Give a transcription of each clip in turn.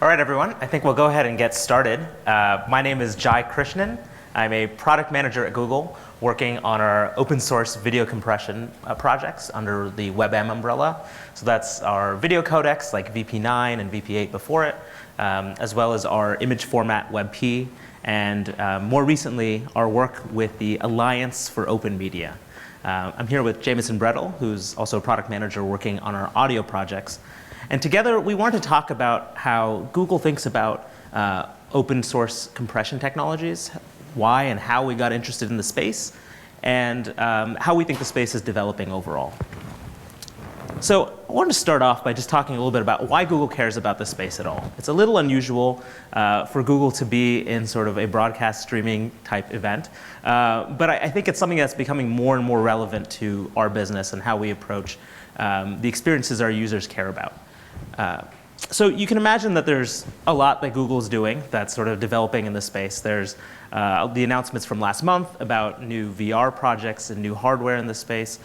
All right, everyone. I think we'll go ahead and get started. My name is Krishnan. I'm a product manager at Google working on our open source video compression projects under the WebM umbrella. So that's our video codecs like VP9 and VP8 before it, as well as our image format WebP, and more recently, our work with the Alliance for Open Media. I'm here with Jamieson Brettle, who's also a product manager working on our audio projects. And together, we wanted to talk about how Google thinks about open source compression technologies, why and how we got interested in the space, and how we think the space is developing overall. So I wanted to start off by just talking a little bit about why Google cares about this space at all. It's a little unusual for Google to be in sort of a broadcast streaming type event, but I think it's something that's becoming more and more relevant to our business and how we approach the experiences our users care about. So you can imagine that there's a lot that Google's doing that's sort of developing in this space. There's the announcements from last month about new VR projects and new hardware in this space,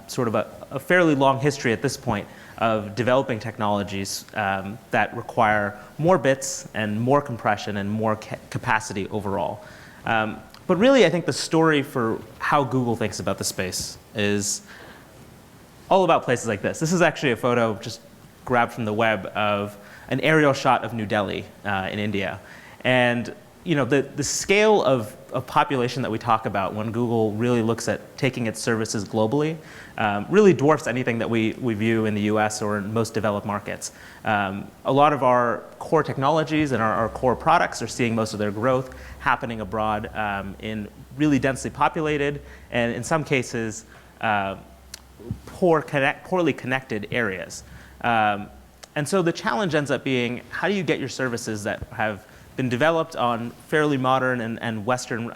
sort of a fairly long history at this point of developing technologies that require more bits and more compression and more capacity overall. But really, I think the story for how Google thinks about the space is all about places like this. This is actually a photo just grabbed from the web of an aerial shot of New Delhi in India. And the scale of population that we talk about when Google really looks at taking its services globally really dwarfs anything that we view in the US or in most developed markets. A lot of our core technologies and our core products are seeing most of their growth happening abroad in really densely populated and in some cases poorly connected areas. And so the challenge ends up being, how do you get your services that have been developed on fairly modern and Western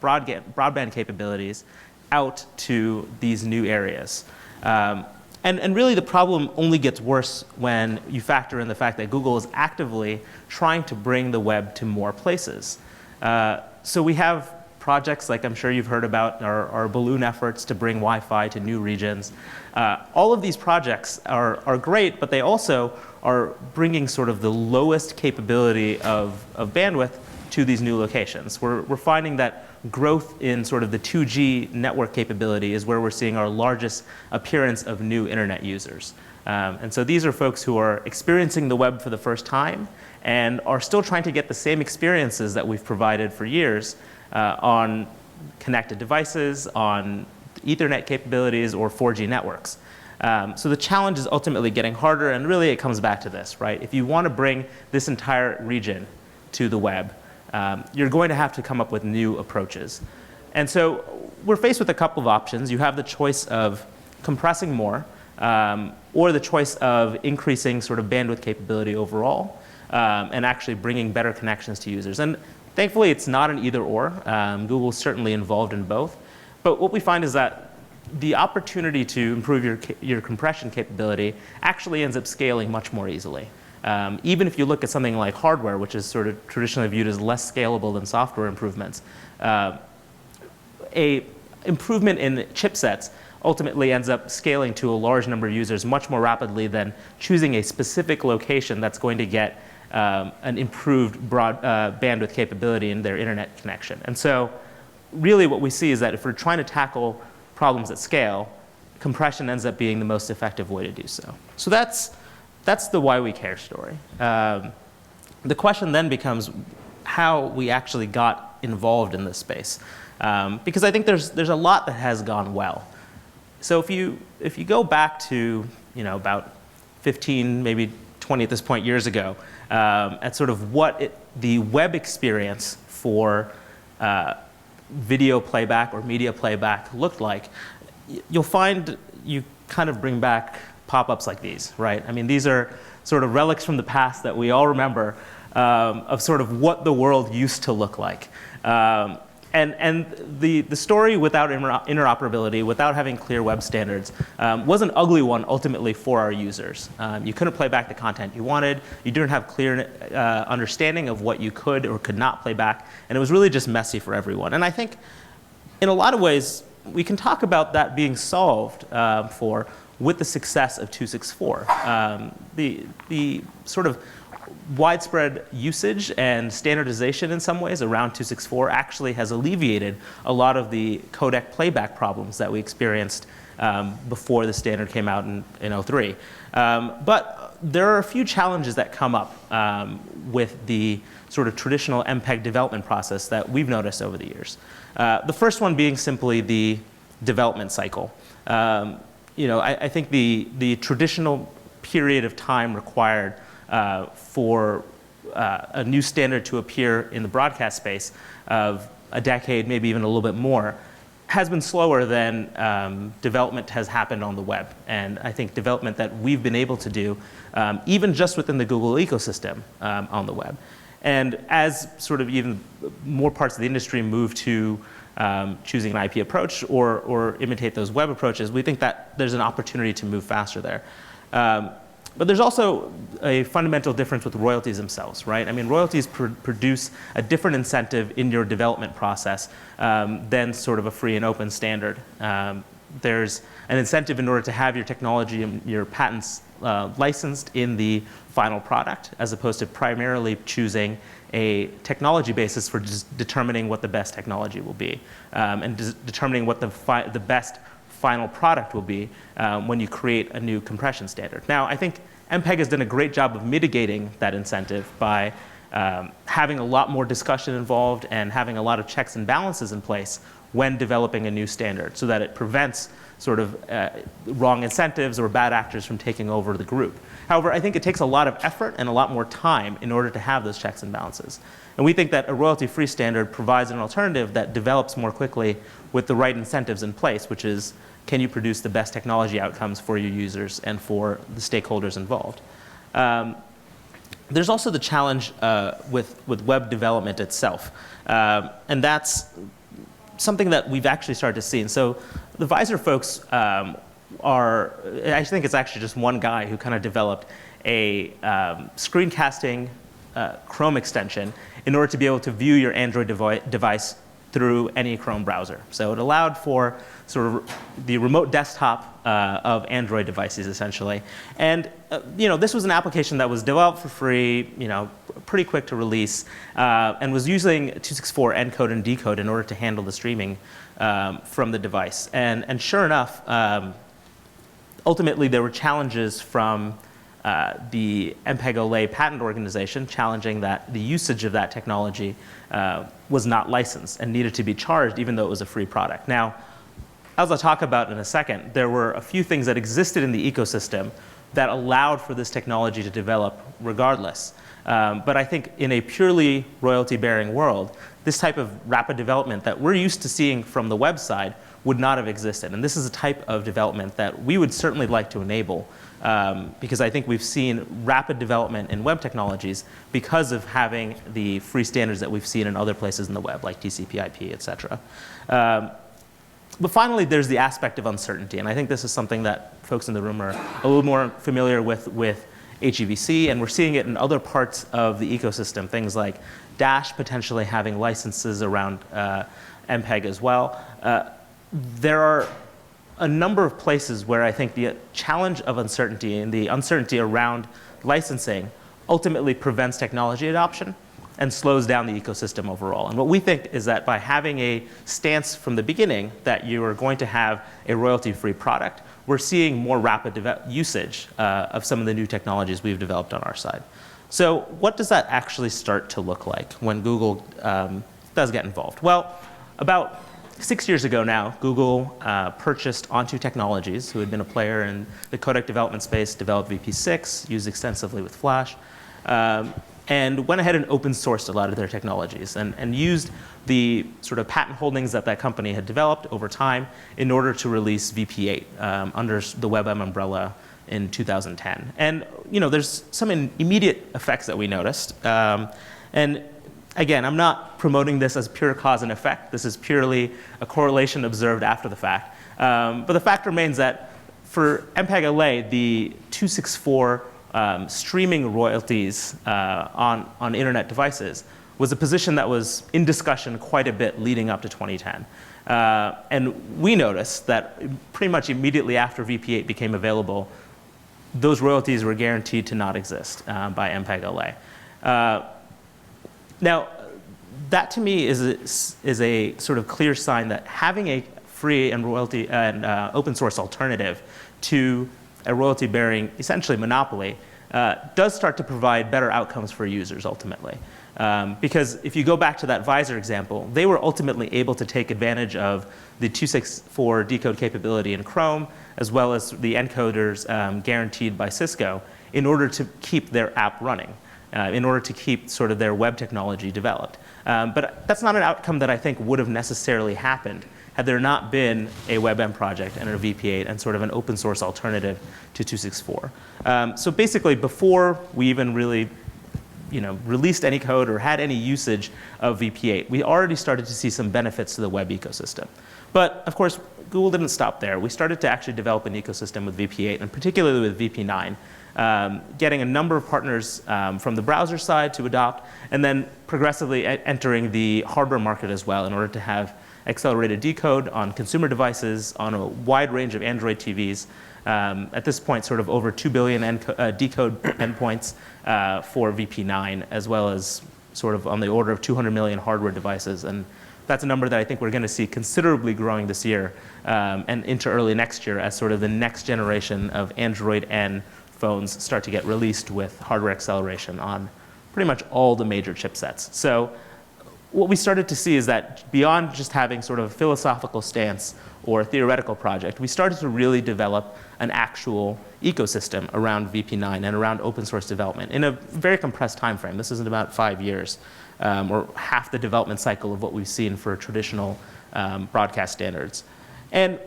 broadband capabilities out to these new areas? And really the problem only gets worse when you factor in the fact that Google is actively trying to bring the web to more places. So we have projects like I'm sure you've heard about, our balloon efforts to bring Wi-Fi to new regions. All of these projects are great, but they also are bringing sort of the lowest capability of bandwidth to these new locations. We're finding that growth in sort of the 2G network capability is where we're seeing our largest appearance of new internet users. And so these are folks who are experiencing the web for the first time and are still trying to get the same experiences that we've provided for years on connected devices, on Ethernet capabilities, or 4G networks. So the challenge is ultimately getting harder, and really it comes back to this, right? If you want to bring this entire region to the web, you're going to have to come up with new approaches. And so we're faced with a couple of options. You have the choice of compressing more, or the choice of increasing sort of bandwidth capability overall, and actually bringing better connections to users. And thankfully, it's not an either or. Google's certainly involved in both. But what we find is that the opportunity to improve your compression capability actually ends up scaling much more easily. Even if you look at something like hardware, which is sort of traditionally viewed as less scalable than software improvements, a improvement in chipsets ultimately ends up scaling to a large number of users much more rapidly than choosing a specific location that's going to get an improved bandwidth capability in their internet connection. And so really what we see is that if we're trying to tackle problems at scale, compression ends up being the most effective way to do so. So that's the why we care story. The question then becomes how we actually got involved in this space. Because I think there's a lot that has gone well. So if you go back to about 15, maybe 20 at this point years ago, at sort of what the web experience for video playback or media playback looked like, you'll find you kind of bring back pop-ups like these, right? I mean, these are sort of relics from the past that we all remember of sort of what the world used to look like. And the story without interoperability, without having clear web standards, was an ugly one ultimately for our users. You couldn't play back the content you wanted. You didn't have clear understanding of what you could or could not play back. And it was really just messy for everyone. And I think in a lot of ways, we can talk about that being solved with the success of 264. The sort of widespread usage and standardization in some ways around 264 actually has alleviated a lot of the codec playback problems that we experienced before the standard came out in 03. But there are a few challenges that come up with the sort of traditional MPEG development process that we've noticed over the years. The first one being simply the development cycle. I think the traditional period of time required for a new standard to appear in the broadcast space of a decade, maybe even a little bit more, has been slower than development has happened on the web. And I think development that we've been able to do, even just within the Google ecosystem on the web. And as sort of even more parts of the industry move to choosing an IP approach or imitate those web approaches, we think that there's an opportunity to move faster there. But there's also a fundamental difference with royalties themselves, right? I mean, royalties produce a different incentive in your development process than sort of a free and open standard. There's an incentive in order to have your technology and your patents licensed in the final product, as opposed to primarily choosing a technology basis for just determining what the best technology will be and determining what the best final product will be when you create a new compression standard. Now, I think MPEG has done a great job of mitigating that incentive by having a lot more discussion involved and having a lot of checks and balances in place when developing a new standard so that it prevents sort of wrong incentives or bad actors from taking over the group. However, I think it takes a lot of effort and a lot more time in order to have those checks and balances. And we think that a royalty-free standard provides an alternative that develops more quickly with the right incentives in place, which is, can you produce the best technology outcomes for your users and for the stakeholders involved? There's also the challenge with web development itself. And that's something that we've actually started to see. And so the Visor folks I think it's actually just one guy who kind of developed a screencasting Chrome extension in order to be able to view your Android device through any Chrome browser. So it allowed for sort of the remote desktop of Android devices, essentially. And this was an application that was developed for free, pretty quick to release, and was using 264 encode and decode in order to handle the streaming from the device. And sure enough, ultimately there were challenges from the MPEG-OLE patent organization challenging that the usage of that technology was not licensed and needed to be charged even though it was a free product. Now, as I'll talk about in a second, there were a few things that existed in the ecosystem that allowed for this technology to develop regardless. But I think in a purely royalty-bearing world, this type of rapid development that we're used to seeing from the website would not have existed. And this is a type of development that we would certainly like to enable because I think we've seen rapid development in web technologies because of having the free standards that we've seen in other places in the web, like TCP/IP, et cetera. But finally, there's the aspect of uncertainty. And I think this is something that folks in the room are a little more familiar with HEVC, and we're seeing it in other parts of the ecosystem, things like Dash potentially having licenses around MPEG as well. There are a number of places where I think the challenge of uncertainty and the uncertainty around licensing ultimately prevents technology adoption and slows down the ecosystem overall. And what we think is that by having a stance from the beginning that you are going to have a royalty-free product, we're seeing more rapid usage of some of the new technologies we've developed on our side. So what does that actually start to look like when Google does get involved? Well, about 6 years ago now, Google purchased Onto Technologies, who had been a player in the codec development space, developed VP6, used extensively with Flash, and went ahead and open sourced a lot of their technologies and used the sort of patent holdings that that company had developed over time in order to release VP8 under the WebM umbrella in 2010. And there's some immediate effects that we noticed. And again, I'm not promoting this as pure cause and effect. This is purely a correlation observed after the fact. But the fact remains that for MPEG-OLE, the 264 streaming royalties on internet devices was a position that was in discussion quite a bit leading up to 2010. And we noticed that pretty much immediately after VP8 became available, those royalties were guaranteed to not exist by MPEG-LA. Now, that to me is a sort of clear sign that having a free and royalty and open source alternative to a royalty-bearing, essentially monopoly, does start to provide better outcomes for users ultimately. Because if you go back to that Visor example, they were ultimately able to take advantage of the 264 decode capability in Chrome, as well as the encoders guaranteed by Cisco, in order to keep their app running, in order to keep sort of their web technology developed. But that's not an outcome that I think would have necessarily happened had there not been a WebM project and a VP8 and sort of an open source alternative to 264. So basically, before we even really released any code or had any usage of VP8, we already started to see some benefits to the web ecosystem. But of course, Google didn't stop there. We started to actually develop an ecosystem with VP8 and particularly with VP9, getting a number of partners from the browser side to adopt, and then progressively entering the hardware market as well in order to have accelerated decode on consumer devices, on a wide range of Android TVs. At this point, sort of over 2 billion decode endpoints for VP9, as well as sort of on the order of 200 million hardware devices. And that's a number that I think we're going to see considerably growing this year and into early next year as sort of the next generation of Android N phones start to get released with hardware acceleration on pretty much all the major chipsets. So what we started to see is that beyond just having sort of a philosophical stance or a theoretical project, we started to really develop an actual ecosystem around VP9 and around open source development in a very compressed time frame. This is in about 5 years, or half the development cycle of what we've seen for traditional broadcast standards. And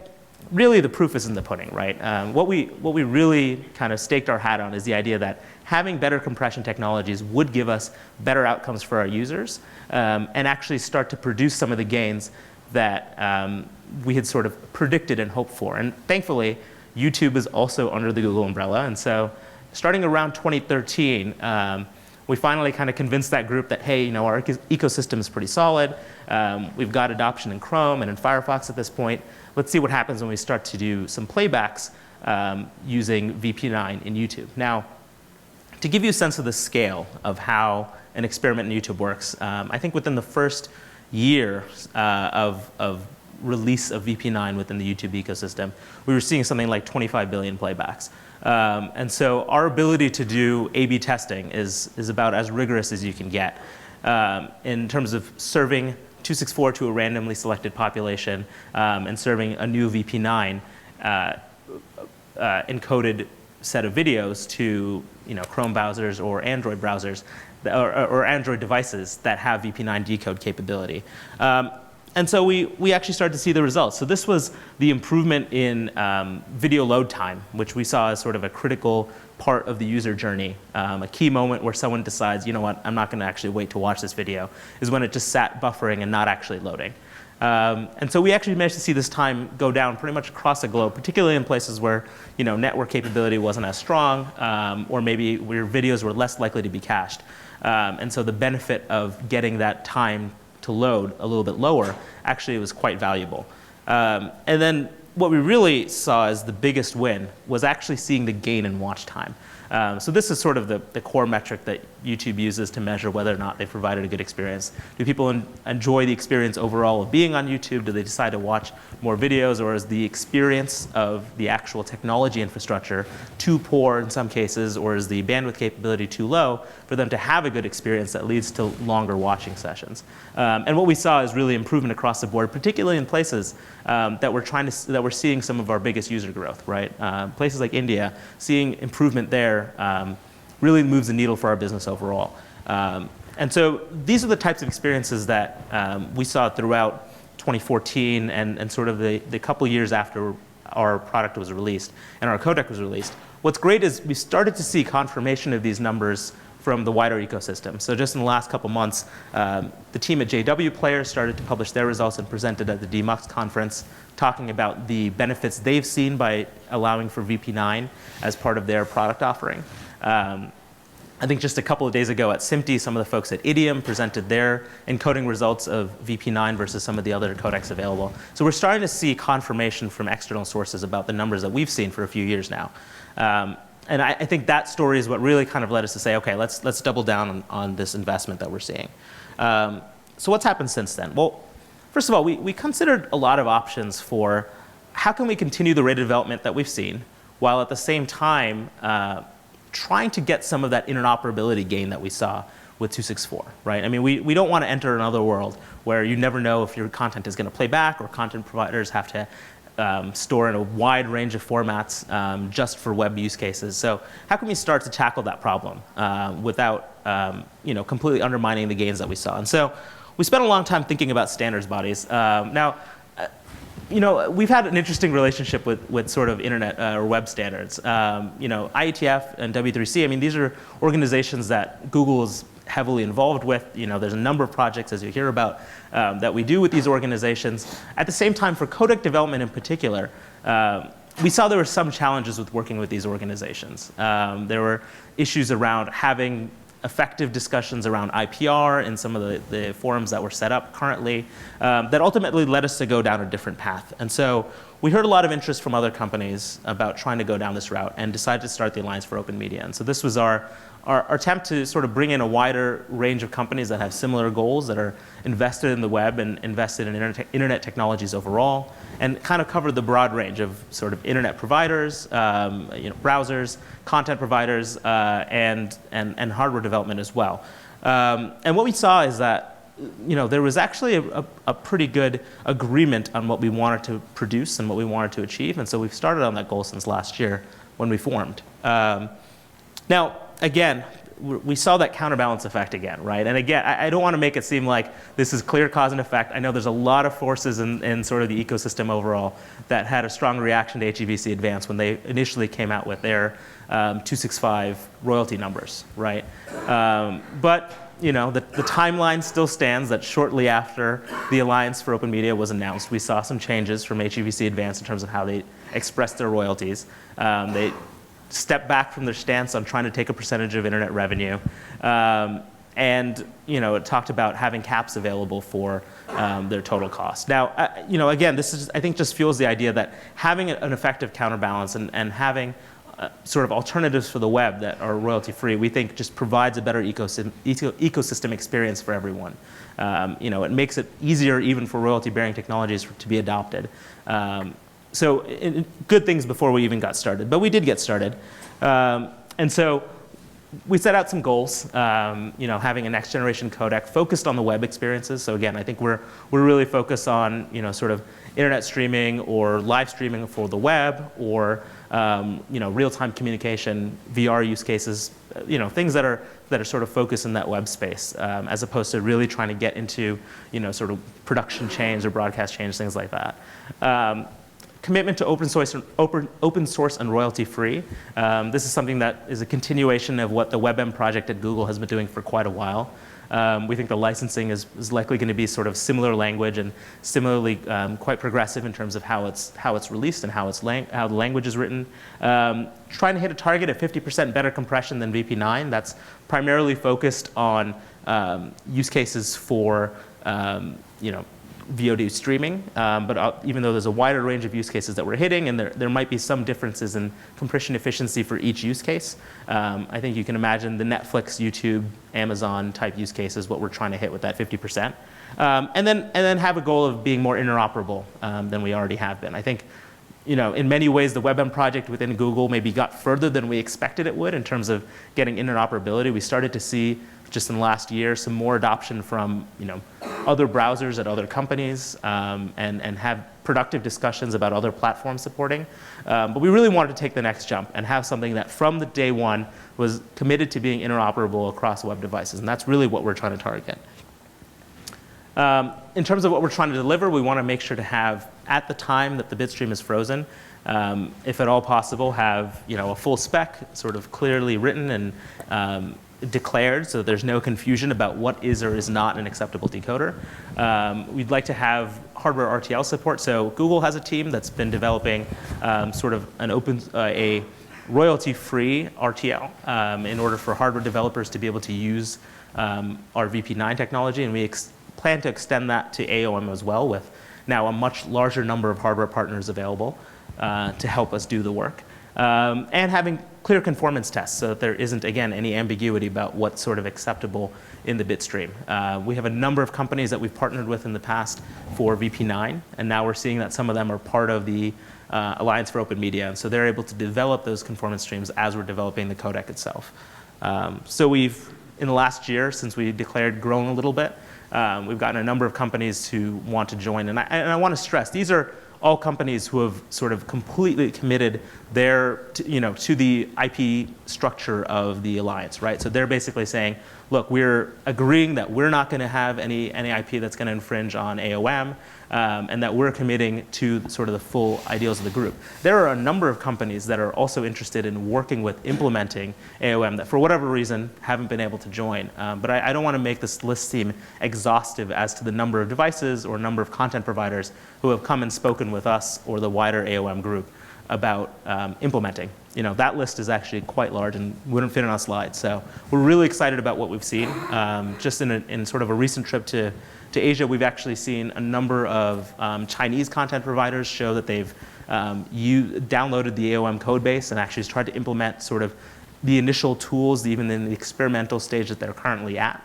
really the proof is in the pudding, right? What we really kind of staked our hat on is the idea that having better compression technologies would give us better outcomes for our users and actually start to produce some of the gains that we had sort of predicted and hoped for. And thankfully, YouTube is also under the Google umbrella. And so starting around 2013, we finally kind of convinced that group that, hey, our ecosystem is pretty solid. We've got adoption in Chrome and in Firefox at this point. Let's see what happens when we start to do some playbacks using VP9 in YouTube. Now, to give you a sense of the scale of how an experiment in YouTube works, I think within the first year of release of VP9 within the YouTube ecosystem, we were seeing something like 25 billion playbacks. And so our ability to do A/B testing is about as rigorous as you can get in terms of serving 264 to a randomly selected population and serving a new VP9 encoded set of videos to Chrome browsers or Android browsers or Android devices that have VP9 decode capability. And so we actually started to see the results. So this was the improvement in video load time, which we saw as sort of a critical part of the user journey. A key moment where someone decides, you know what, I'm not going to actually wait to watch this video, is when it just sat buffering and not actually loading. And so we actually managed to see this time go down pretty much across the globe, particularly in places where network capability wasn't as strong, or maybe where videos were less likely to be cached. And so the benefit of getting that time to load a little bit lower actually was quite valuable. And then what we really saw as the biggest win was actually seeing the gain in watch time. So this is sort of the core metric that YouTube uses to measure whether or not they've provided a good experience. Do people enjoy the experience overall of being on YouTube? Do they decide to watch more videos? Or is the experience of the actual technology infrastructure too poor in some cases? Or is the bandwidth capability too low for them to have a good experience that leads to longer watching sessions? And what we saw is really improvement across the board, particularly in places that we're seeing some of our biggest user growth, right? Places like India, seeing improvement there really moves the needle for our business overall. And so these are the types of experiences that we saw throughout 2014 and sort of the couple years after our product was released and our codec was released. What's great is we started to see confirmation of these numbers from the wider ecosystem. So just in the last couple months, the team at JW Player started to publish their results and presented at the DMUX conference, talking about the benefits they've seen by allowing for VP9 as part of their product offering. I think just a couple of days ago at SMPTE, some of the folks at Idiom presented their encoding results of VP9 versus some of the other codecs available. So we're starting to see confirmation from external sources about the numbers that we've seen for a few years now. I think that story is what really kind of led us to say, okay, let's double down on this investment that we're seeing. So what's happened since then? Well, first of all, we considered a lot of options for how can we continue the rate of development that we've seen, while at the same time trying to get some of that interoperability gain that we saw with 264, right? I mean, we don't want to enter another world where you never know if your content is going to play back, or content providers have to store in a wide range of formats just for web use cases. So how can we start to tackle that problem without completely undermining the gains that we saw? And so we spent a long time thinking about standards bodies. Now, we've had an interesting relationship with sort of internet or web standards. IETF and W3C, I mean, these are organizations that Google is heavily involved with. There's a number of projects, as you hear about, that we do with these organizations. At the same time, for codec development in particular, we saw there were some challenges with working with these organizations. There were issues around having effective discussions around IPR in some of the forums that were set up currently that ultimately led us to go down a different path. And so we heard a lot of interest from other companies about trying to go down this route and decided to start the Alliance for Open Media. And so this was our attempt to sort of bring in a wider range of companies that have similar goals, that are invested in the web and invested in internet technologies overall, and kind of cover the broad range of sort of internet providers, browsers, content providers, and hardware development as well. And what we saw is that there was actually a pretty good agreement on what we wanted to produce and what we wanted to achieve. And so we've started on that goal since last year when we formed. Now, again, we saw that counterbalance effect again, right? And again, I don't want to make it seem like this is clear cause and effect. I know there's a lot of forces in sort of the ecosystem overall that had a strong reaction to HEVC Advanced when they initially came out with their 265 royalty numbers, right? But the timeline still stands that shortly after the Alliance for Open Media was announced, we saw some changes from HEVC Advanced in terms of how they expressed their royalties. They stepped back from their stance on trying to take a percentage of internet revenue. And it talked about having caps available for their total cost. Now, again, this is, I think, just fuels the idea that having an effective counterbalance and having sort of alternatives for the web that are royalty-free, we think just provides a better ecosystem experience for everyone. It makes it easier even for royalty-bearing technologies to be adopted. So good things before we even got started, but we did get started. And so we set out some goals, having a next generation codec focused on the web experiences. So again, I think we're really focused on, sort of internet streaming or live streaming for the web, or real-time communication, VR use cases, things that are sort of focused in that web space, as opposed to really trying to get into, sort of production chains or broadcast chains, things like that. Commitment to open source and royalty-free. This is something that is a continuation of what the WebM project at Google has been doing for quite a while. We think the licensing is likely going to be sort of similar language and similarly quite progressive in terms of how it's released and how the language is written. Trying to hit a target of 50% better compression than VP9. That's primarily focused on use cases for VOD streaming, but even though there's a wider range of use cases that we're hitting, and there might be some differences in compression efficiency for each use case, I think you can imagine the Netflix, YouTube, Amazon type use cases, what we're trying to hit with that 50%. And then have a goal of being more interoperable than we already have been. I think in many ways, the WebM project within Google maybe got further than we expected it would in terms of getting interoperability. We started to see just in the last year some more adoption from other browsers at other companies, and have productive discussions about other platforms supporting. But we really wanted to take the next jump and have something that from the day one was committed to being interoperable across web devices, and that's really what we're trying to target. In terms of what we're trying to deliver, we want to make sure to have, at the time that the bitstream is frozen, if at all possible, have a full spec, sort of clearly written and declared, so there's no confusion about what is or is not an acceptable decoder. We'd like to have hardware RTL support. So Google has a team that's been developing sort of a royalty-free RTL in order for hardware developers to be able to use our VP9 technology, and we plan to extend that to AOM as well, with now a much larger number of hardware partners available to help us do the work. and having clear conformance tests so that there isn't, again, any ambiguity about what's sort of acceptable in the bit stream. We have a number of companies that we've partnered with in the past for VP9, and now we're seeing that some of them are part of the Alliance for Open Media, and so they're able to develop those conformance streams as we're developing the codec itself. So we've, in the last year, since we declared, grown a little bit. We've gotten a number of companies who want to join, and I want to stress, these are all companies who have sort of completely committed to the IP structure of the alliance, right? So they're basically saying, look, we're agreeing that we're not going to have any IP that's going to infringe on AOM, and that we're committing to sort of the full ideals of the group. There are a number of companies that are also interested in working with implementing AOM that, for whatever reason, haven't been able to join. But I don't want to make this list seem exhaustive as to the number of devices or number of content providers who have come and spoken with us or the wider AOM group about implementing. That list is actually quite large and wouldn't fit on a slide. So we're really excited about what we've seen. Just in sort of a recent trip to Asia, we've actually seen a number of Chinese content providers show that they've downloaded the AOM code base and actually tried to implement sort of the initial tools, even in the experimental stage that they're currently at.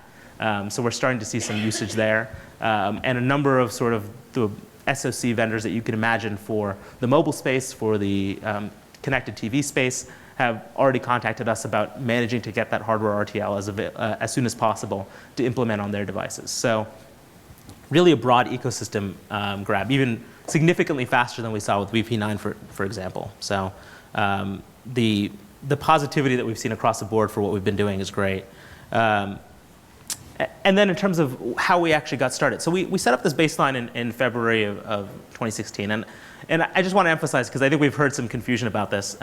So we're starting to see some usage there. And a number of sort of the SoC vendors that you can imagine for the mobile space, for the connected TV space, have already contacted us about managing to get that hardware RTL as soon as possible to implement on their devices. So really a broad ecosystem grab, even significantly faster than we saw with VP9, for example. So the positivity that we've seen across the board for what we've been doing is great. And then in terms of how we actually got started. So we set up this baseline in February of 2016. And I just want to emphasize, because I think we've heard some confusion about this.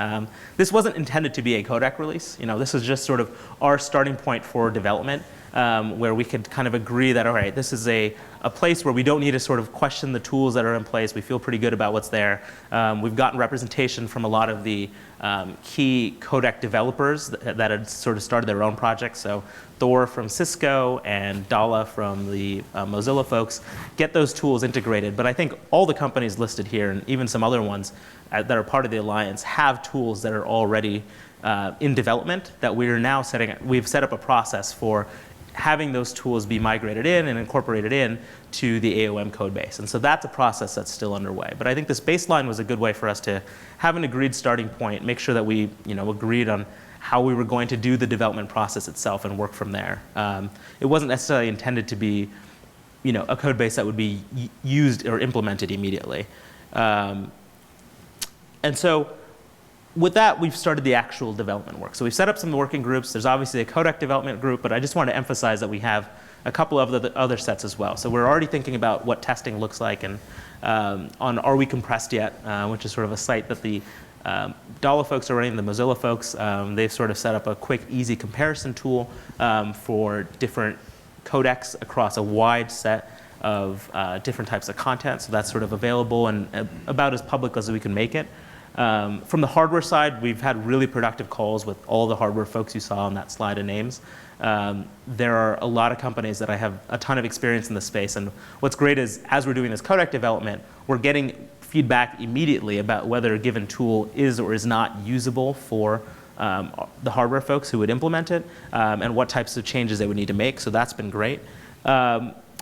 This wasn't intended to be a codec release. This is just sort of our starting point for development, where we could kind of agree that, all right, this is a place where we don't need to sort of question the tools that are in place. We feel pretty good about what's there. We've gotten representation from a lot of the key codec developers that had sort of started their own projects. So Thor from Cisco and Dala from the Mozilla folks get those tools integrated. But I think all the companies listed here, and even some other ones that are part of the alliance, have tools that are already in development that we are now we've set up a process for having those tools be migrated in and incorporated in to the AOM code base. And so that's a process that's still underway. But I think this baseline was a good way for us to have an agreed starting point, make sure that we agreed on how we were going to do the development process itself and work from there. It wasn't necessarily intended to be a code base that would be used or implemented immediately. And so with that, we've started the actual development work. So we've set up some working groups. There's obviously a codec development group, but I just want to emphasize that we have a couple of the other sets as well. So we're already thinking about what testing looks like, and on Are We Compressed Yet, which is sort of a site that the Dala folks are running, the Mozilla folks. They've sort of set up a quick, easy comparison tool for different codecs across a wide set of different types of content. So that's sort of available and about as public as we can make it. From the hardware side, we've had really productive calls with all the hardware folks you saw on that slide of names. There are a lot of companies that I have a ton of experience in the space, and what's great is, as we're doing this codec development, we're getting feedback immediately about whether a given tool is or is not usable for the hardware folks who would implement it, and what types of changes they would need to make, so that's been great.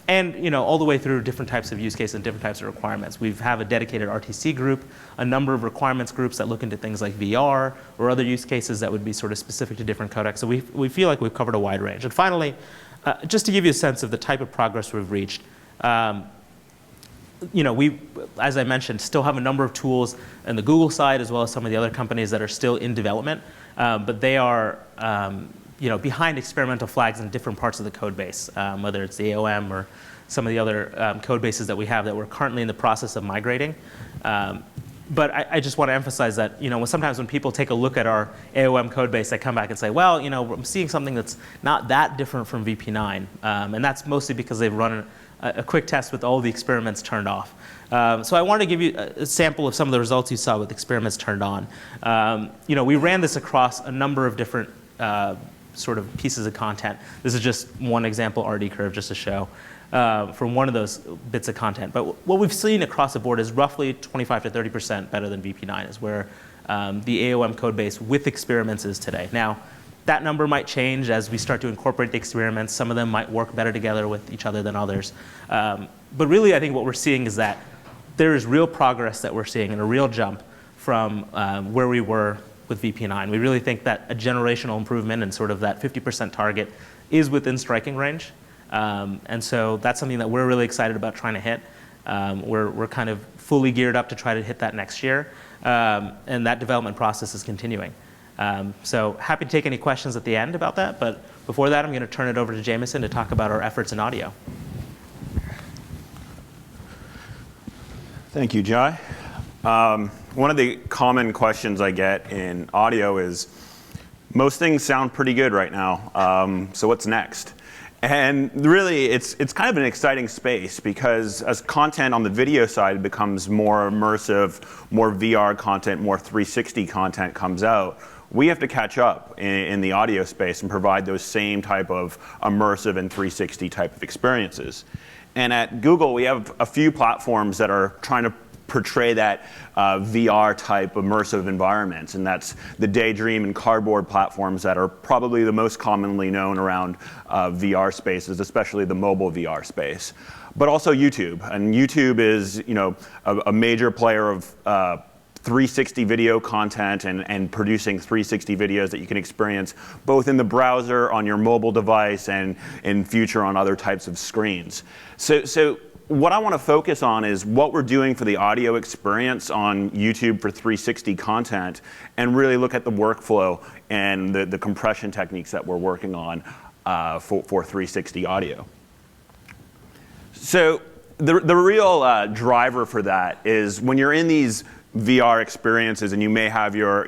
And all the way through different types of use cases and different types of requirements. We have a dedicated RTC group, a number of requirements groups that look into things like VR or other use cases that would be sort of specific to different codecs. So we feel like we've covered a wide range. And finally, just to give you a sense of the type of progress we've reached, we, as I mentioned, still have a number of tools on the Google side as well as some of the other companies that are still in development, but they are behind experimental flags in different parts of the code base, whether it's the AOM or some of the other code bases that we have that we're currently in the process of migrating. But I just want to emphasize that sometimes when people take a look at our AOM code base, they come back and say, well, I'm seeing something that's not that different from VP9. And that's mostly because they've run a quick test with all the experiments turned off. So I wanted to give you a sample of some of the results you saw with experiments turned on. We ran this across a number of different sort of pieces of content. This is just one example RD curve just to show from one of those bits of content. But what we've seen across the board is roughly 25 to 30% better than VP9 is where the AOM code base with experiments is today. Now, that number might change as we start to incorporate the experiments. Some of them might work better together with each other than others. But really, I think what we're seeing is that there is real progress that we're seeing and a real jump from where we were with VP9. We really think that a generational improvement and sort of that 50% target is within striking range. And so that's something that we're really excited about trying to hit. We're kind of fully geared up to try to hit that next year. And that development process is continuing. So happy to take any questions at the end about that. But before that, I'm going to turn it over to Jamieson to talk about our efforts in audio. Thank you, Jai. One of the common questions I get in audio is, most things sound pretty good right now, so what's next? And really, it's kind of an exciting space because as content on the video side becomes more immersive, more VR content, more 360 content comes out, we have to catch up in the audio space and provide those same type of immersive and 360 type of experiences. And at Google, we have a few platforms that are trying to portray that VR type immersive environments, and that's the Daydream and Cardboard platforms that are probably the most commonly known around VR spaces, especially the mobile VR space. But also YouTube, and YouTube is a major player of 360 video content and producing 360 videos that you can experience both in the browser, on your mobile device, and in future on other types of screens. So what I want to focus on is what we're doing for the audio experience on YouTube for 360 content, and really look at the workflow and the compression techniques that we're working on for 360 audio. So the real driver for that is when you're in these VR experiences and you may have your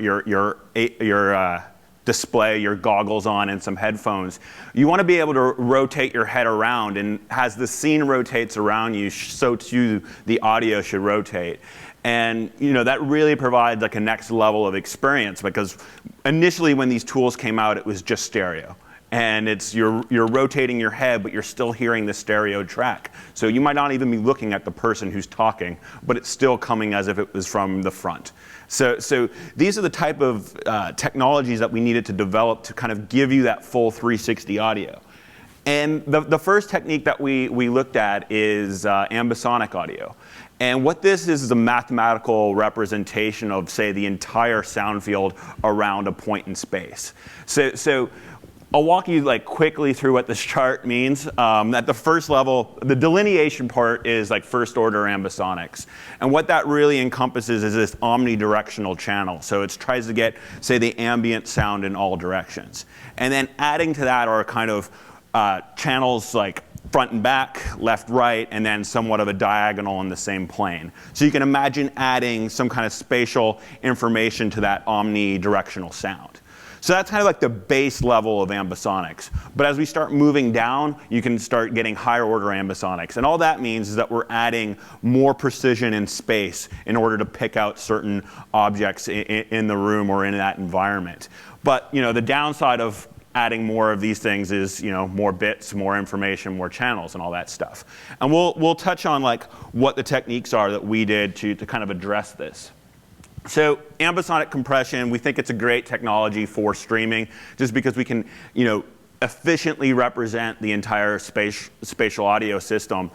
display, your goggles on, and some headphones, you want to be able to rotate your head around, and as the scene rotates around you, so too the audio should rotate. And that really provides like a next level of experience, because initially when these tools came out, it was just stereo. And you're rotating your head, but you're still hearing the stereo track. So you might not even be looking at the person who's talking, but it's still coming as if it was from the front. So these are the type of technologies that we needed to develop to kind of give you that full 360 audio. And the first technique that we looked at is ambisonic audio. And what this is a mathematical representation of, say, the entire sound field around a point in space. So I'll walk you quickly through what this chart means. At the first level, the delineation part is like first order ambisonics. And what that really encompasses is this omnidirectional channel. So it tries to get, say, the ambient sound in all directions. And then adding to that are kind of channels like front and back, left, right, and then somewhat of a diagonal on the same plane. So you can imagine adding some kind of spatial information to that omnidirectional sound. So that's kind of like the base level of ambisonics. But as we start moving down, you can start getting higher order ambisonics. And all that means is that we're adding more precision in space in order to pick out certain objects in the room or in that environment. But the downside of adding more of these things is more bits, more information, more channels, and all that stuff. And we'll touch on what the techniques are that we did to kind of address this. So ambisonic compression, we think it's a great technology for streaming, just because we can, efficiently represent the entire spatial audio system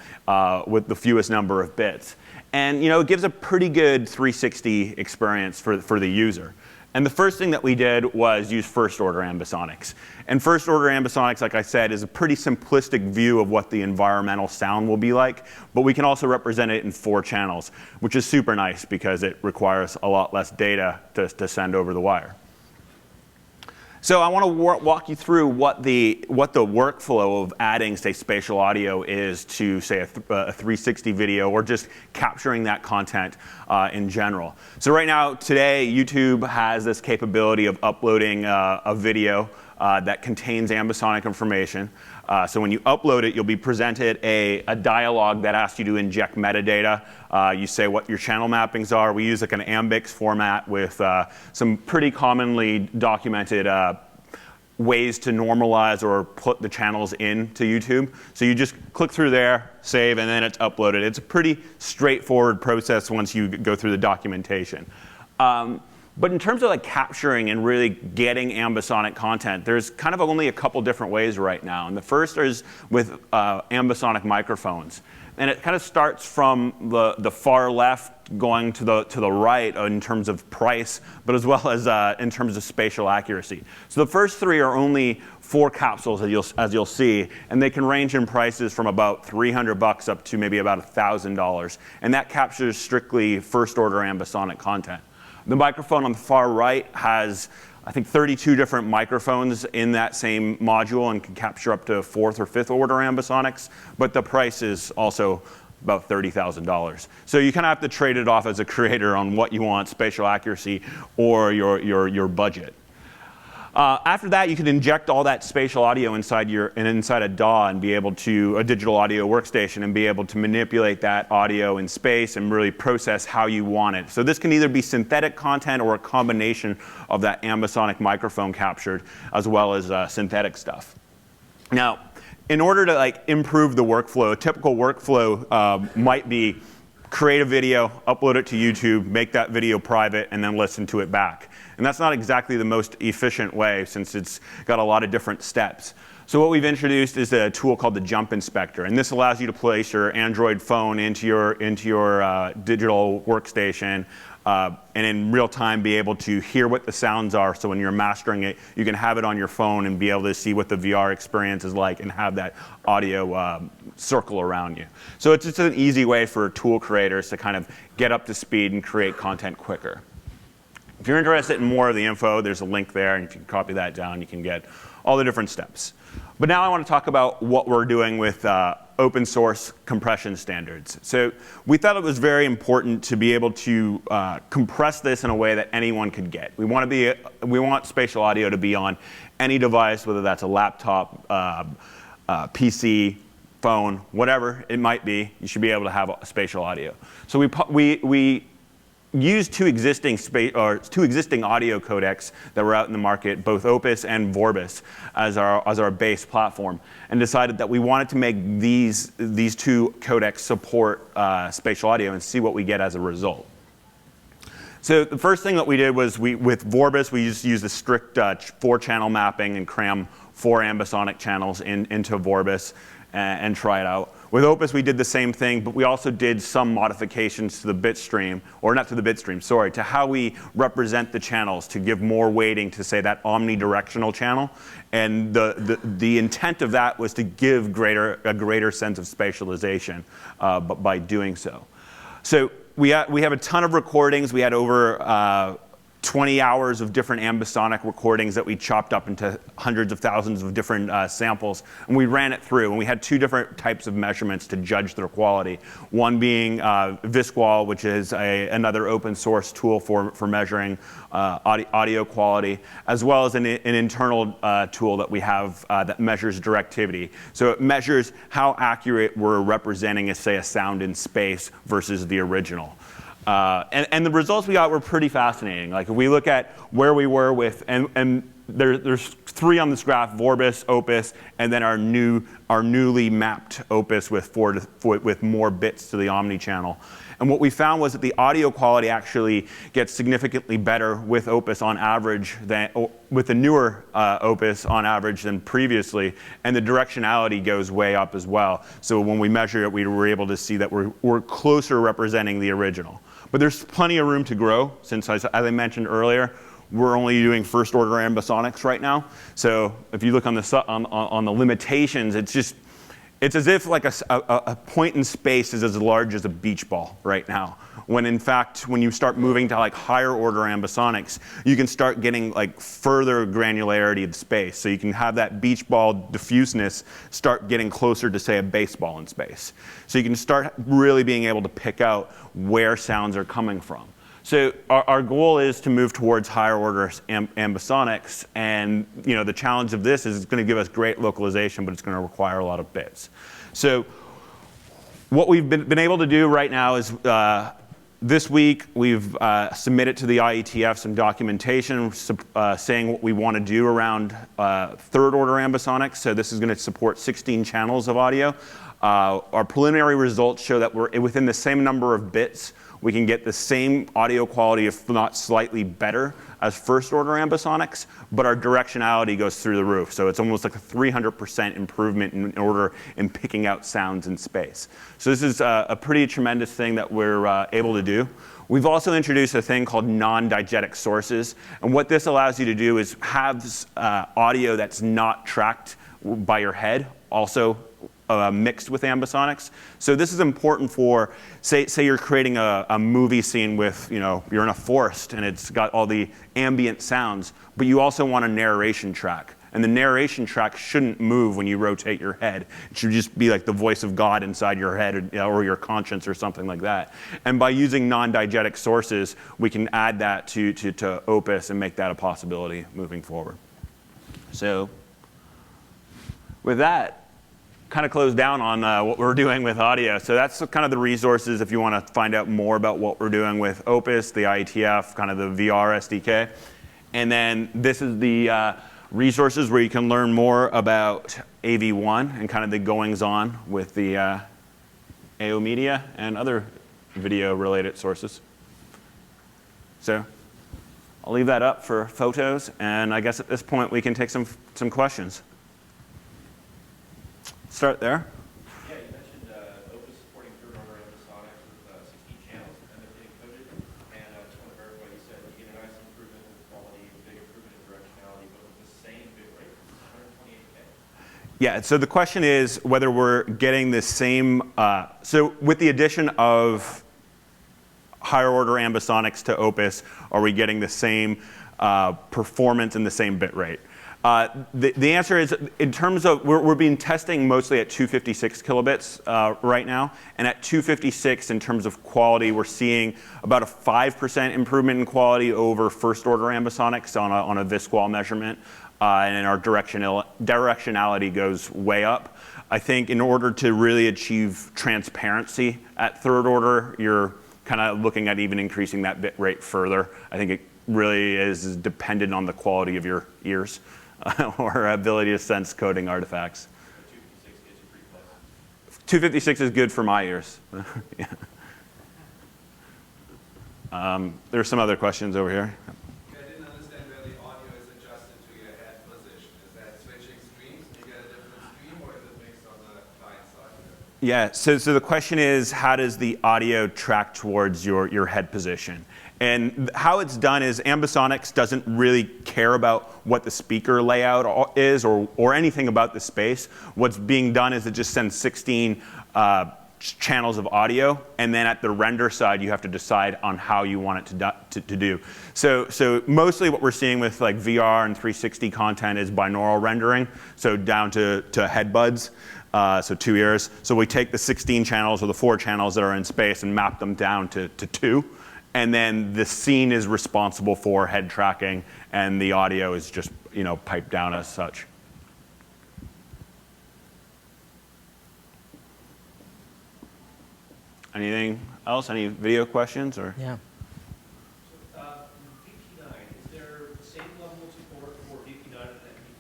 with the fewest number of bits. And it gives a pretty good 360 experience for the user. And the first thing that we did was use first order ambisonics. And first order ambisonics, like I said, is a pretty simplistic view of what the environmental sound will be like, but we can also represent it in 4 channels, which is super nice because it requires a lot less data to send over the wire. So I want to walk you through what the workflow of adding, say, spatial audio is to, say, a 360 video, or just capturing that content in general. So right now, today, YouTube has this capability of uploading a video that contains ambisonic information. So when you upload it, you'll be presented a dialog that asks you to inject metadata. You say what your channel mappings are. We use an Ambix format with some pretty commonly documented ways to normalize or put the channels into YouTube. So you just click through there, save, and then it's uploaded. It's a pretty straightforward process once you go through the documentation. But in terms of like capturing and really getting ambisonic content, there's kind of only a couple different ways right now. And the first is with ambisonic microphones. And it kind of starts from the far left going to the right in terms of price, but as well as in terms of spatial accuracy. So the first three are only 4 capsules, as you'll see, and they can range in prices from about $300 up to maybe about $1,000. And that captures strictly first-order ambisonic content. The microphone on the far right has, I think, 32 different microphones in that same module and can capture up to 4th or 5th order ambisonics, but the price is also about $30,000. So you kind of have to trade it off as a creator on what you want, spatial accuracy or your budget. After that, you can inject all that spatial audio inside a DAW and be able to, a digital audio workstation, and be able to manipulate that audio in space and really process how you want it. So this can either be synthetic content or a combination of that ambisonic microphone captured, as well as synthetic stuff. Now, in order to like improve the workflow, a typical workflow might be create a video, upload it to YouTube, make that video private, and then listen to it back. And that's not exactly the most efficient way, since it's got a lot of different steps. So what we've introduced is a tool called the Jump Inspector, and this allows you to place your Android phone into your digital workstation, and in real time be able to hear what the sounds are. So when you're mastering it, you can have it on your phone and be able to see what the VR experience is like and have that audio circle around you. So it's just an easy way for tool creators to kind of get up to speed and create content quicker. If you're interested in more of the info, there's a link there, and if you can copy that down, you can get all the different steps. But now I want to talk about what we're doing with open source compression standards. So we thought it was very important to be able to compress this in a way that anyone could get. We want spatial audio to be on any device, whether that's a laptop, PC, phone, whatever it might be. You should be able to have spatial audio. So we used two existing audio codecs that were out in the market, both Opus and Vorbis, as our base platform, and decided that we wanted to make these two codecs support spatial audio and see what we get as a result. So the first thing that we did was with Vorbis, we just used a strict 4-channel mapping and cram 4 ambisonic channels into Vorbis and try it out. With Opus, we did the same thing, but we also did some modifications to the bit stream, or not to the bit stream, sorry, to how we represent the channels to give more weighting to, say, that omnidirectional channel. And the intent of that was to give a greater sense of spatialization by doing so. So we have a ton of recordings. We had over 20 hours of different ambisonic recordings that we chopped up into hundreds of thousands of different samples, and we ran it through, and we had 2 different types of measurements to judge their quality. One being Visqual, which is another open source tool for measuring audio quality, as well as an internal tool that we have that measures directivity. So it measures how accurate we're representing, say, a sound in space versus the original. And the results we got were pretty fascinating. Like if we look at where we were with, and there's 3 on this graph: Vorbis, Opus, and then our newly mapped Opus with more bits to the omni channel. And what we found was that the audio quality actually gets significantly better with Opus on average with the newer Opus on average than previously, and the directionality goes way up as well. So when we measure it, we were able to see that we're closer representing the original. But there's plenty of room to grow, since, as I mentioned earlier, we're only doing first order ambisonics right now. So if you look on the limitations, it's as if like a point in space is as large as a beach ball right now. When in fact, when you start moving to like higher order ambisonics, you can start getting like further granularity of space. So you can have that beach ball diffuseness start getting closer to, say, a baseball in space. So you can start really being able to pick out where sounds are coming from. So our goal is to move towards higher order ambisonics, and the challenge of this is it's going to give us great localization, but it's going to require a lot of bits. So what we've been able to do right now is this week we've submitted to the IETF some documentation saying what we want to do around third order ambisonics. So this is going to support 16 channels of audio. Our preliminary results show that we're within the same number of bits we can get the same audio quality, if not slightly better, as first order ambisonics, but our directionality goes through the roof. So it's almost like a 300% improvement in picking out sounds in space. So this is a pretty tremendous thing that we're able to do. We've also introduced a thing called non-diegetic sources. And what this allows you to do is have audio that's not tracked by your head, also mixed with ambisonics. So this is important for, say you're creating a movie scene with, you're in a forest and it's got all the ambient sounds, but you also want a narration track. And the narration track shouldn't move when you rotate your head. It should just be like the voice of God inside your head, or your conscience or something like that. And by using non-diegetic sources, we can add that to Opus and make that a possibility moving forward. So with that, kind of close down on what we're doing with audio. So that's kind of the resources if you want to find out more about what we're doing with Opus, the IETF, kind of the VR SDK. And then this is the resources where you can learn more about AV1 and kind of the goings-on with the AO Media and other video-related sources. So I'll leave that up for photos, and I guess at this point we can take some questions. Start there. Yeah, you mentioned Opus supporting third-order ambisonics with 16 channels, and they're getting coded. And I just want to verify, you said you get a nice improvement in quality, a big improvement in directionality, but with the same bit rate, 128K. Yeah, so the question is whether we're getting the same, so with the addition of higher order ambisonics to Opus, are we getting the same performance and the same bit rate? The answer is, in terms of, we're being testing mostly at 256 kilobits right now. And at 256, in terms of quality, we're seeing about a 5% improvement in quality over first order ambisonics on a Visqual measurement. And our directionality goes way up. I think in order to really achieve transparency at third order, you're kind of looking at even increasing that bit rate further. I think it really is dependent on the quality of your ears. Or ability to sense coding artifacts. 256 gets you pretty close. 256 is good for my ears. Yeah. There are some other questions over here. I didn't understand where the audio is adjusted to your head position. Is that switching streams? You get a different stream, or is it mixed on the client side? Yeah, so the question is, how does the audio track towards your head position? And how it's done is Ambisonics doesn't really care about what the speaker layout is or anything about the space. What's being done is it just sends 16 channels of audio, and then at the render side, you have to decide on how you want it to do. So mostly what we're seeing with like VR and 360 content is binaural rendering, so down to head buds. So 2 ears. So we take the 16 channels or the 4 channels that are in space and map them down to 2. And then the scene is responsible for head tracking, and the audio is just, piped down as such. Anything else? Any video questions? Or? Yeah. VP9, is there the same level of support for VP9 and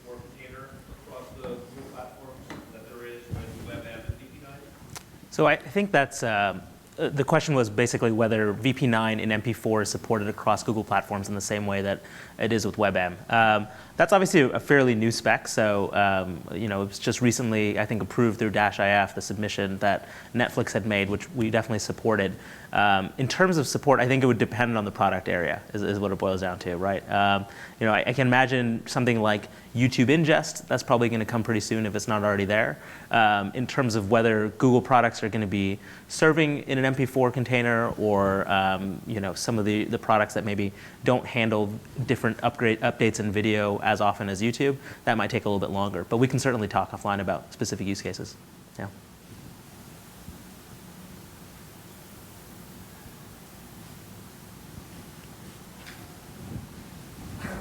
MP4 container across the Google platforms that there is with WebM and VP9? So I think that's, the question was basically whether VP9 in MP4 is supported across Google platforms in the same way that it is with WebM. That's obviously a fairly new spec, so it was just recently, I think, approved through -IF, the submission that Netflix had made, which we definitely supported. In terms of support, I think it would depend on the product area, is what it boils down to, right? I can imagine something like YouTube ingest, that's probably going to come pretty soon if it's not already there. In terms of whether Google products are going to be serving in an MP4 container or some of the products that maybe don't handle different updates in video as often as YouTube, that might take a little bit longer. But we can certainly talk offline about specific use cases. Yeah.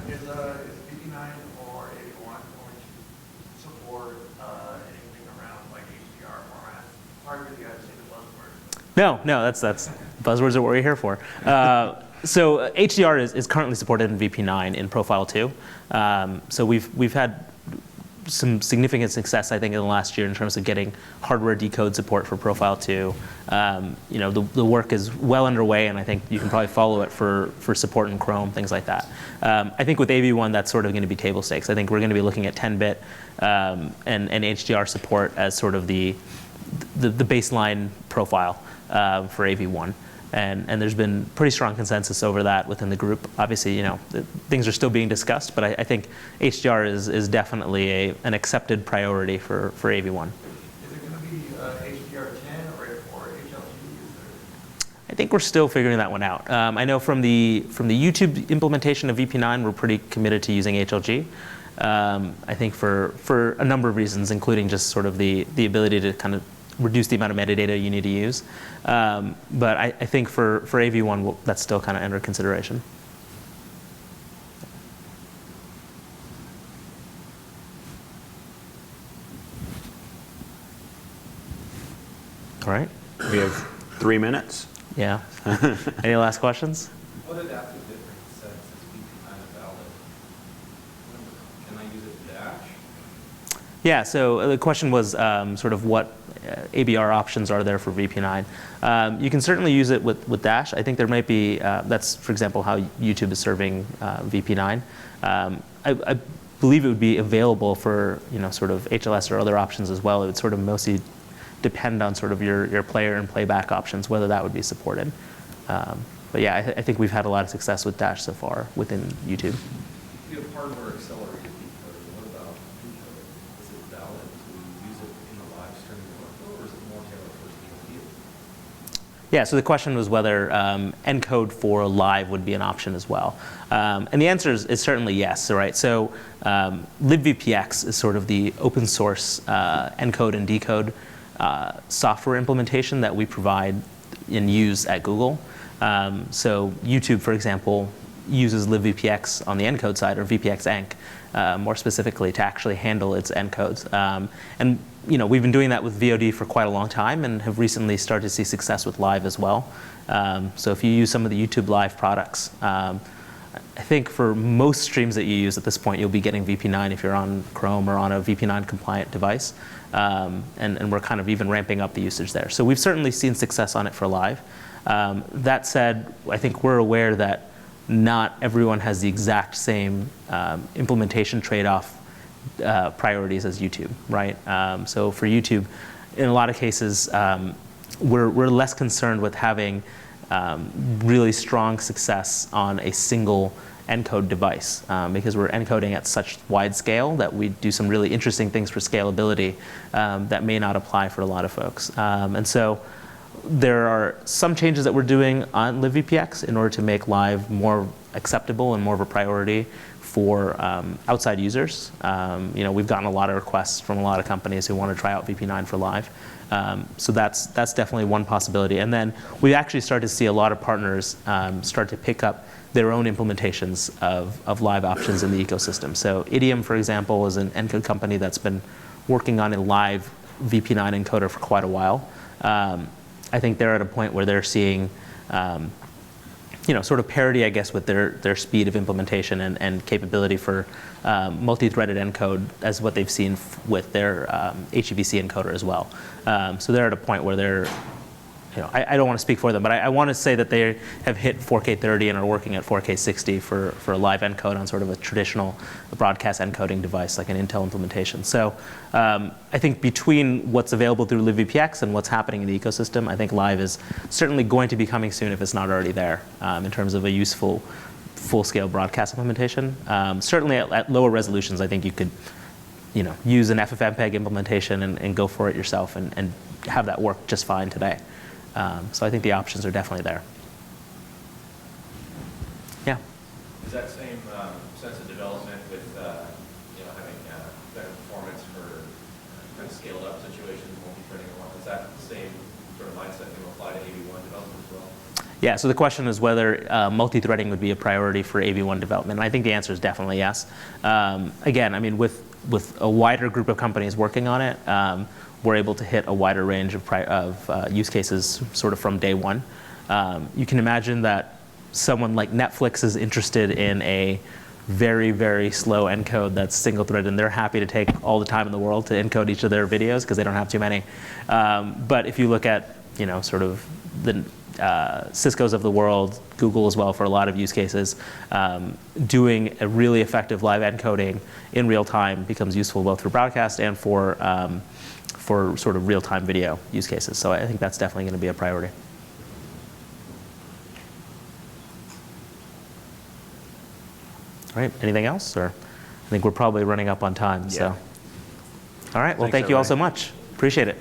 Is VP9 or AV1 going to support anything around like HDR format? Sorry for you guys to say the buzzword. No, that's buzzwords are what we're here for. So HDR is currently supported in VP9 in Profile 2. So we've had some significant success, I think, in the last year in terms of getting hardware decode support for Profile 2. The work is well underway, and I think you can probably follow it for support in Chrome, things like that. I think with AV1, that's sort of going to be table stakes. I think we're going to be looking at 10-bit and HDR support as sort of the baseline profile for AV1. And there's been pretty strong consensus over that within the group. Obviously, things are still being discussed, but I think HDR is definitely an accepted priority for AV1. Is it going to be HDR10 or HLG? I think we're still figuring that one out. I know from the YouTube implementation of VP9, we're pretty committed to using HLG. I think for a number of reasons, including just sort of the ability to kind of reduce the amount of metadata you need to use. But I think for AV1, that's still kind of under consideration. All right. We have 3 minutes. Yeah. Any last questions? What adaptive difference sets is VP9 valid? Can I use it in Dash? Yeah, so the question was sort of what ABR options are there for VP9. You can certainly use it with Dash. I think there might be, that's, for example, how YouTube is serving VP9. I believe it would be available for sort of HLS or other options as well. It would sort of mostly depend on sort of your player and playback options, whether that would be supported. But yeah, I think we've had a lot of success with Dash so far within YouTube. You have hardware accelerated decoding. What about decoding? Is it valid to use it in the live streaming workflow, or is it more tailored towards video? Yeah, so the question was whether encode for live would be an option as well. And the answer is certainly yes, right? So libvpx is sort of the open source encode and decode software implementation that we provide and use at Google. So YouTube, for example, uses libvpx on the encode side, or vpx-enc, more specifically, to actually handle its encodes. And we've been doing that with VOD for quite a long time and have recently started to see success with live as well. So if you use some of the YouTube live products, I think for most streams that you use at this point, you'll be getting VP9 if you're on Chrome or on a VP9 compliant device. And we're kind of even ramping up the usage there. So we've certainly seen success on it for live. That said, I think we're aware that not everyone has the exact same implementation trade-off priorities as YouTube, right? So for YouTube, in a lot of cases, we're less concerned with having really strong success on a single encode device because we're encoding at such wide scale that we do some really interesting things for scalability that may not apply for a lot of folks. And so there are some changes that we're doing on libvpx in order to make live more acceptable and more of a priority for outside users. We've gotten a lot of requests from a lot of companies who want to try out VP9 for live. So that's definitely one possibility. And then we actually started to see a lot of partners start to pick up their own implementations of live options in the ecosystem. So Idiom, for example, is an encode company that's been working on a live VP9 encoder for quite a while. I think they're at a point where they're seeing sort of parity, I guess, with their speed of implementation and capability for multi-threaded encode as what they've seen with their HEVC encoder as well. So they're at a point where they're, I don't want to speak for them, but I want to say that they have hit 4K 30 and are working at 4K 60 for a live encode on sort of a traditional broadcast encoding device like an Intel implementation. So I think between what's available through libvpx and what's happening in the ecosystem, I think live is certainly going to be coming soon if it's not already there in terms of a useful full-scale broadcast implementation. Certainly at lower resolutions, I think you could use an FFmpeg implementation and go for it yourself and have that work just fine today. So I think the options are definitely there. Yeah. Is that same sense of development with having better performance for kind of scaled up situations, multi-threading and whatnot? Is that the same sort of mindset going to apply to AV1 development as well? Yeah, so the question is whether multi-threading would be a priority for AV1 development. And I think the answer is definitely yes. Again, I mean, with a wider group of companies working on it, we're able to hit a wider range of use cases sort of from day one. You can imagine that someone like Netflix is interested in a very, very slow encode that's single-threaded, and they're happy to take all the time in the world to encode each of their videos because they don't have too many. But if you look at, sort of the Cisco's of the world, Google as well for a lot of use cases, doing a really effective live encoding in real time becomes useful both for broadcast and for sort of real-time video use cases. So I think that's definitely going to be a priority. All right, anything else? Or I think we're probably running up on time. Yeah. So, all right, well, Thanks, thank you all everybody. so much. Appreciate it.